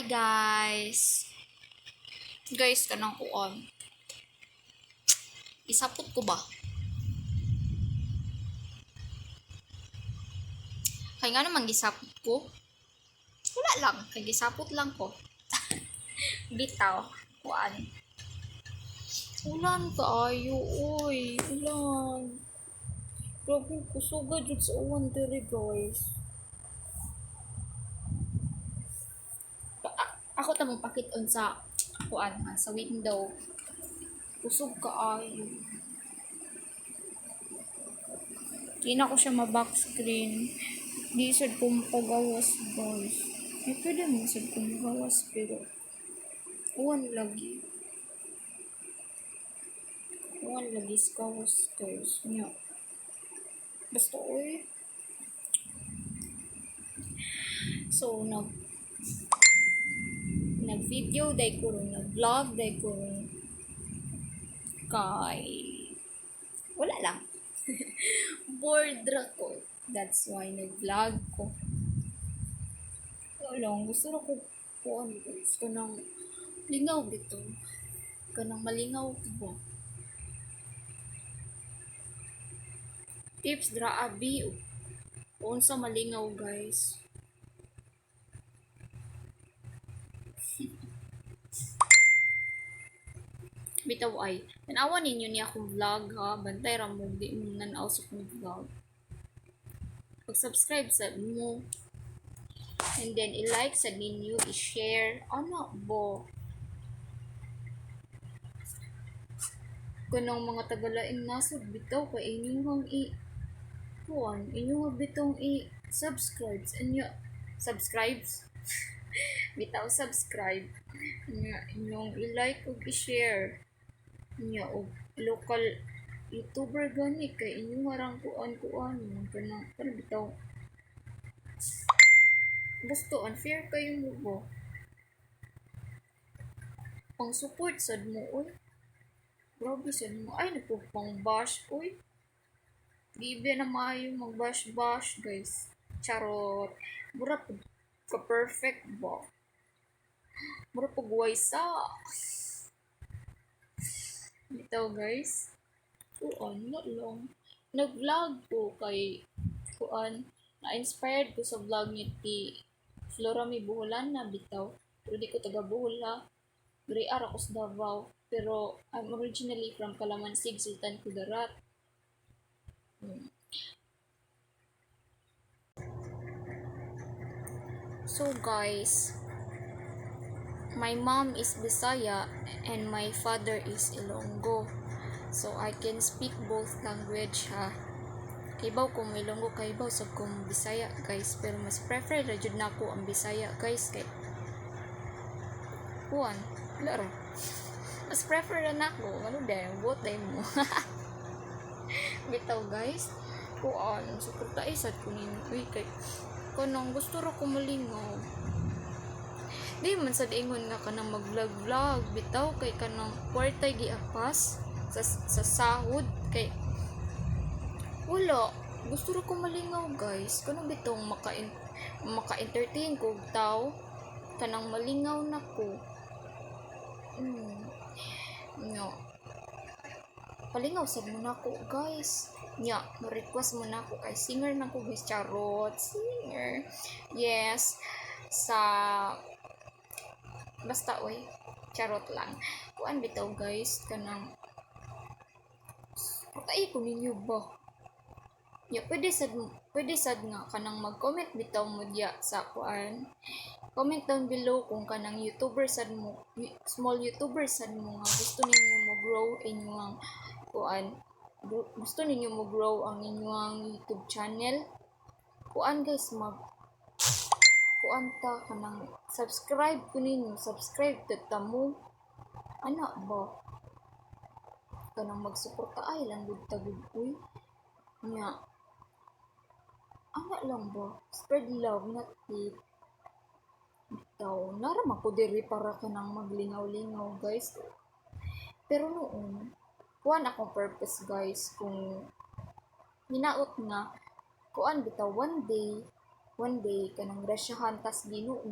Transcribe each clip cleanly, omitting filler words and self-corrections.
guys. Guys, kanang kuon. Isapot ko ba? Kaya nga naman gisapot ko. Wala lang. Kaya gisapot lang ko. Bitaw. Kuan. Ulan kaayo. Uy. Ulan. Grabe ko. Suga dyan sa uwan diri guys. Ako tamang pakiton sa kuan ha. Sa window. Kusog kaayo. Di na ko siya ma-back screen. Di sad ko pagawas guys. Pwede mo sad ko magawas pero uwan lagi. Uwan lagi sa kawas guys. Nya. Basta oy. So nag-video day ko ron, nag-vlog day ko ron. Kay wala lang. Bored ra ko. That's why nag-vlog ko. Wala lang. Gusto na ko kuan guys. Kanang lingaw bito. Kanang malingaw ko. Tips dra abi. Unsa malingaw guys. Bitaw ay. Tanawa ninyo niya akong vlog ha. Bantay ra mo. Di mo nanaw sa akong vlog. Pag-subscribe sa mo. And then, i-like sa ninyo. I-share. Ano bo? Kanang mga tagalaing nasod. Bitaw ka inyong kuan. Inyong bitong i-subscribe. Subscribes? Bitaw subscribe. Inyong i-like o i-share. Nya og local YouTuber gani kay inyo marang kuan kanang pero bitaw gusto unfair kayo mo bo pang support sad mo oy grabe sad mo ay nagpupang bash oy gibe na maayo mag bash guys charot mura ka perfect ba mura pag waysa bitaw guys kuan na lang nag-vlog ko kay kuan na-inspired ko sa vlog ni Flora may buholan na bitaw pero di ko taga buhola Griar ako sa Davao pero I'm originally from Calamansig, Sultan Kudarat. So guys, my mom is Bisaya and my father is Ilonggo. So I can speak both language ha. Kaybaw kung Ilonggo kaybaw sa kung Bisaya guys, pero mas prefer ra jud nako ang Bisaya guys kay kuan, laro. Mas prefer ra nako, ano day, both day mo. Bitaw guys, kuan, suporta isad ko ninyo kay kanang gusto ra ko malingaw. Di man sad ingon nga kanang mag-vlog bitaw kay kanang kwartay giapas sa sahod kay wala gusto ra ko malingaw guys kanang bitong maka-entertain ko tao kanang malingaw na ko no palingaw sad mo na ko guys nya request mo na ko kay singer na ko guys charot singer yes sa basta oy charot lang kuan bitaw guys kanang patay ko ninyo ba ya pwede sad nga kanang mag-comment bitaw mo diya sa kuan comment down below kung kanang YouTuber sad mo small YouTuber sad mo nga gusto ninyo mo grow inyong kuan gusto ninyo mo grow ang inyong YouTube channel kuan guys kuan ta kanang subscribe ko ninyo subscribe ta mo ana ba kanang magsuporta ay lang gud tagud uy nya ana lang ba spread love not hate bitaw narama ko diri para kanang maglingaw-lingaw guys pero noon kuan akong purpose guys kung hinaot nga kuan bitaw one day one day kanang grasyahan tas Ginoo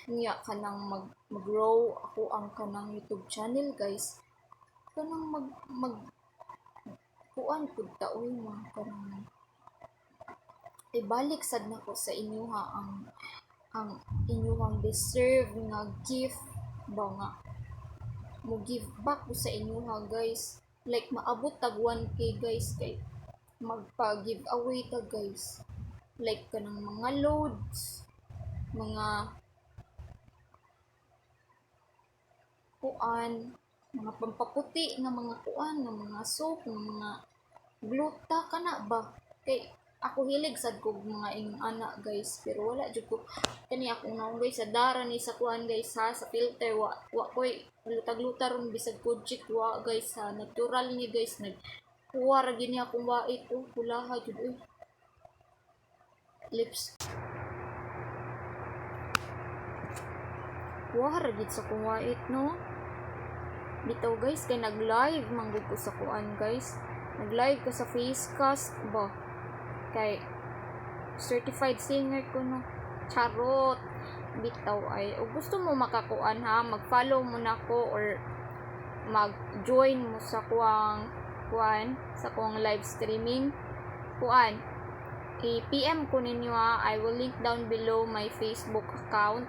niya kanang mag-grow ako ang kanang YouTube channel guys, kanang mag kuan pud ta uy mga kanang ibalik sad nako sa inyo ha ang inyong deserve nga gift ba nga mo give back ko sa inyo ha guys, like maabot tag 1K guys kay magpa giveaway ta guys, like kanang mga loads, mga kuan, mga pampaputi nga mga kuan, nga mga soap, nga mga gluta kana ba, kay ako hilig sad ko mga inyong anak guys, pero wala jud ko kani ako naong guys sa dara ni sa kuan guys ha, sa filter wa koy luta ron bisag kujik wa guys ha, natural ni guys nagkuha ra gini akong wait kulaha jud lips kuha ra gid sa kong wait no bitaw guys, kay nag-live manggod ko sa kuan guys, nag-live ko sa Facecast ba, kay certified singer ko no, charot bitaw ay o gusto mo makakuan ha, mag-follow mo na ko or mag-join mo sa kuan sa kuang live streaming kuan i-PM ko ninyo ha, I will link down below my Facebook account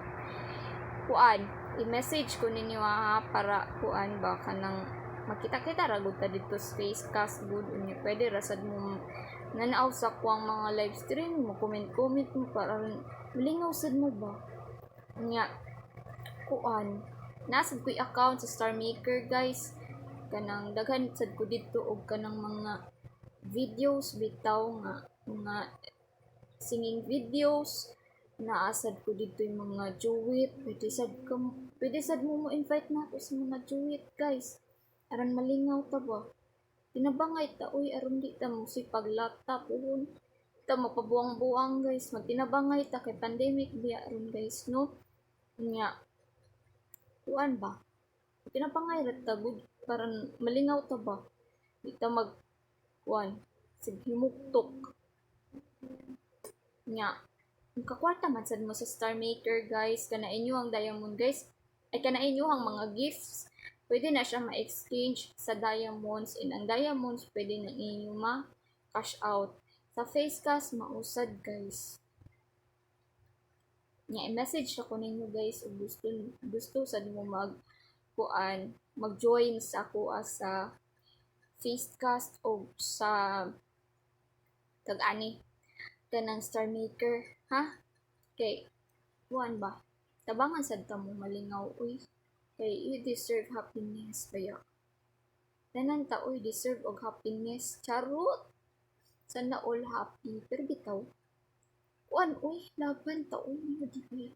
kuan i-message ko ninyo ha, para kuan ba kanang makita-kita ra gud ta dito sa Facecast good unya pwede ra sad mo nanaw sa kuang mga live stream mo comment mo para malingaw sad mo ba nya kuan nasa ko'y account sa Star Maker guys, kanang daghan sad ko dito og kanang mga videos bitaw nga mga singing videos, naasad ko dito yung mga duet, pwede sad mo invite na ako sa mga duet guys, aron malingaw ta ba, tinabangay ta uy aron di ta mo paglata puhon ta magpabuang-buang guys, magtinabangay ta kay pandemic biya aron guys no nya kuan ba tinabangay ra ta gud para malingaw ta ba, di ta mag kuan sig himuktok nya ang kakwarta man sad mo sa Star Maker guys, kana inyo ang diamond guys ay kana inyo ang mga gifts pwede na siya ma-exchange sa diamonds, and ang diamonds pwede na inyo ma-cash out sa Facecast mausad guys nya i-message ako ninyo guys ug gusto sad mo mag-join sa ako sa Facecast o sa tag-ani kanang Star Maker ha, kay kuan ba tabangan sad ta mo malingaw uy, kay you deserve happiness kaya tanan ta uy deserve og happiness, charot sana all happy pero bitaw kuan uy laban ta uy di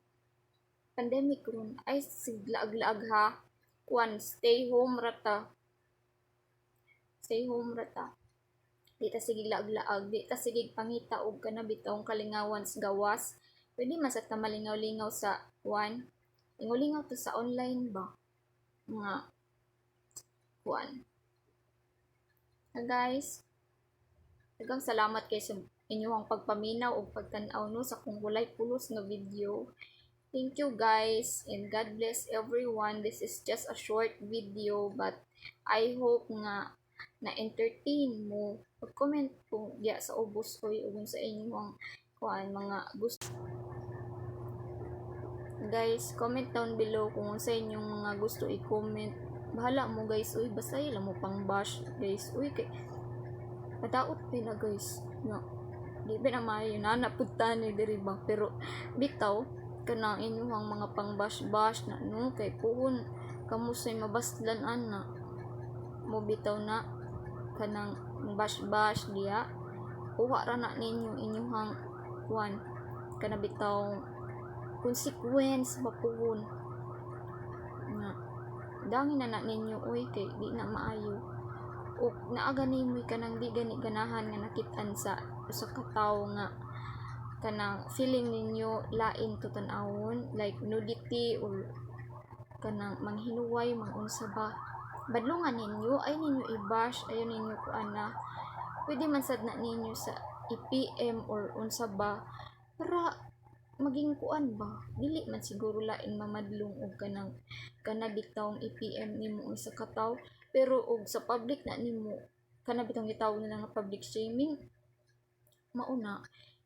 pandemic ron ay siglaag-laag ha, kuan stay home rata di ta sige laag-laag, di ta sige pangita og kana bitawng kalingawan sa gawas, pwede man sa ta malingaw-lingaw sa kuan lingaw-lingaw to sa online ba nga kuan guys, daghang salamat kay sa inyong pagpaminaw o pagtan-aw no sa kung walay pulos nga video. Thank you guys and God bless everyone. This is just a short video but I hope nga na-entertain mo. Pag-comment kung diya sa ubos ko yung sa inyong kuan mga gusto. Guys, comment down below kung sa inyong mga gusto i-comment. Bahala mo guys, uy basta lang mo pang bash guys. Uy kay padaot pina guys. No. Di ba na maayo na napunta ni diri ba, pero bitaw kanang inyong mga pang bash na no kay puhon kamo say mabaslan ana mo bitaw na kanang bash diya kuha ra na ninyo inyong kuan kana bitaw consequence mapuhon nga dangin na ninyo uy kay di na maayo o naaga nimo kanang di gani ganahan nga nakit-an sa katawo nga kanang feeling ninyo lain to tan-awon like nudity or kanang manghinuway mangunsa ba, badlungan ninyo ay ninyo i-bash ayon ninyo ko ana pwede man sad na ninyo sa i-PM or unsa ba para maging kuan ba, dili man siguro lain mamadlong og kana bitawng i-PM nimo sa kataw, pero og sa public na nimo kana bitawng gitawag nila nga public shaming, mauna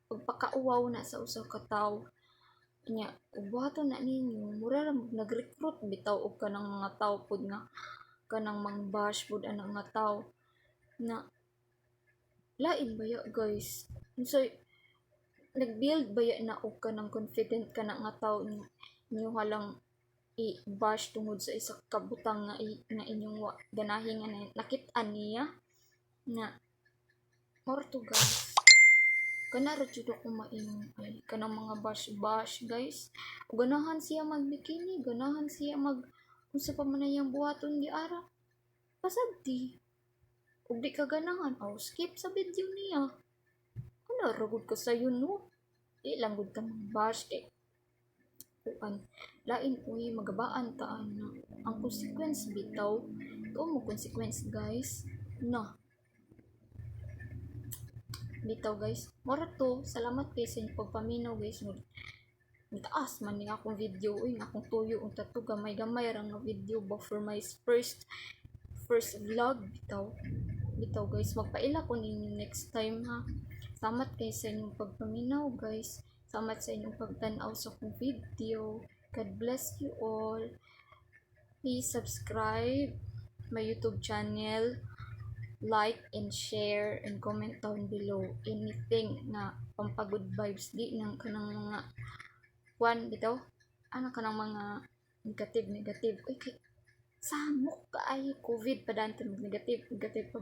pagpakauwaw na sa usa ka tawo nya ug buhaton na ninyo mura ra nag-recruit bitaw og kanang mga tawo pud nga kanang mang-bash pud ana nga tawo na lain baya guys. So nag-build baya na og kanang confident kana nga tawo inyo halang i-bash tungod sa isa ka butang nga inyong ganahin nga nakit-an niya na more to guys. Kana ra jud ako maingon ay kanang mga bash guys. Ug ganahan siya magbikini, ganahan siya mag unsa pa man iyang buhaton di ara. Pasabti. Ug di ka ganahan, skip sa video niya. Ano ra gud ka sayo no? Di lang gud ka mag-bash kay kuan. Lain uy magabaan ta na. Ang consequence bitaw, ito mo consequence guys. Na. Bitaw guys. Mora to, salamat kay sa inyong pagpaminaw guys. Taas man ning akong video uy akong tuyo unta to gamay ra nga video ba for my first vlog bitaw guys magpaila ko ninyo next time ha. Salamat kay sa inyong pagpaminaw guys, salamat sa inyong pagtan-aw sa akong video. God bless you all. Please subscribe my YouTube channel, like and share and comment down below anything na pampagood vibes di nang kanang mga kwan bitaw ano kanang mga negative okay samok ka ay covid pa dante negative pa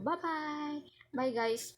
bye guys.